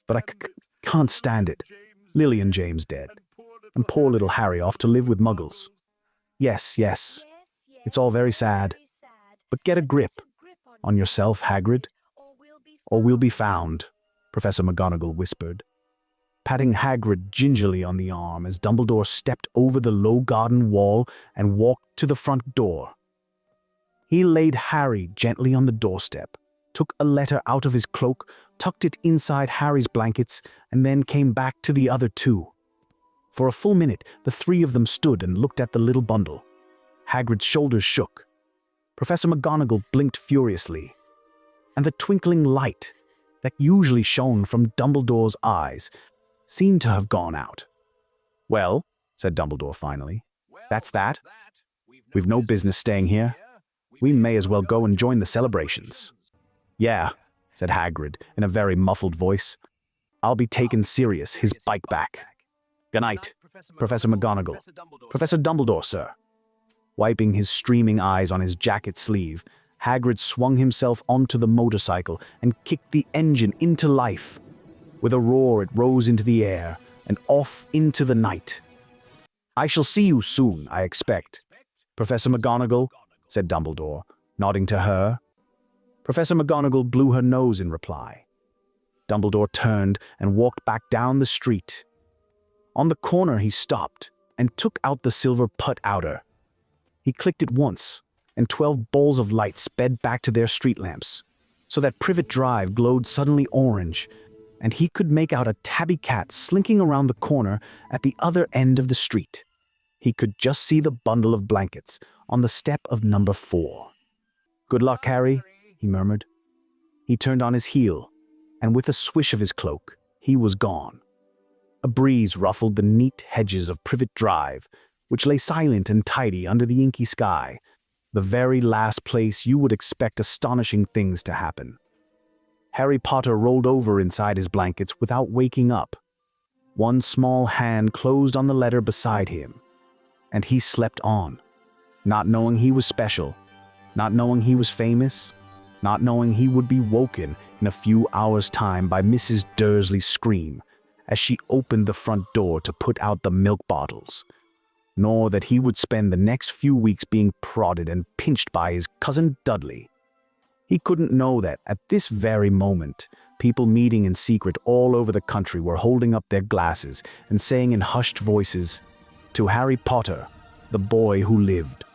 but can't stand it. Lily and James dead, and poor little Harry off to live with muggles. Yes, yes, it's all very sad, but get a grip on yourself, Hagrid, or we'll be found, Professor McGonagall whispered, patting Hagrid gingerly on the arm as Dumbledore stepped over the low garden wall and walked to the front door. He laid Harry gently on the doorstep, took a letter out of his cloak, tucked it inside Harry's blankets, and then came back to the other two. For a full minute, the three of them stood and looked at the little bundle. Hagrid's shoulders shook. Professor McGonagall blinked furiously, and the twinkling light that usually shone from Dumbledore's eyes seemed to have gone out. "Well," said Dumbledore finally, "that's that. We've no business staying here. We may as well go and join the celebrations." "Yeah," said Hagrid in a very muffled voice. "I'll be taken serious, his bike back. Good night, Professor McGonagall. Professor Dumbledore, sir." Wiping his streaming eyes on his jacket sleeve, Hagrid swung himself onto the motorcycle and kicked the engine into life. With a roar, it rose into the air and off into the night. "I shall see you soon, I expect, Professor McGonagall," said Dumbledore, nodding to her. Professor McGonagall blew her nose in reply. Dumbledore turned and walked back down the street. On the corner, he stopped and took out the silver put-outer. He clicked it once, and 12 balls of light sped back to their street lamps, so that Privet Drive glowed suddenly orange, and he could make out a tabby cat slinking around the corner at the other end of the street. He could just see the bundle of blankets on the step of number 4. "Good luck, Harry," he murmured. He turned on his heel, and with a swish of his cloak, he was gone. A breeze ruffled the neat hedges of Privet Drive, which lay silent and tidy under the inky sky, the very last place you would expect astonishing things to happen. Harry Potter rolled over inside his blankets without waking up. One small hand closed on the letter beside him, and he slept on, not knowing he was special, not knowing he was famous, not knowing he would be woken in a few hours' time by Mrs. Dursley's scream as she opened the front door to put out the milk bottles, nor that he would spend the next few weeks being prodded and pinched by his cousin Dudley. He couldn't know that, at this very moment, people meeting in secret all over the country were holding up their glasses and saying in hushed voices, "To Harry Potter, the boy who lived."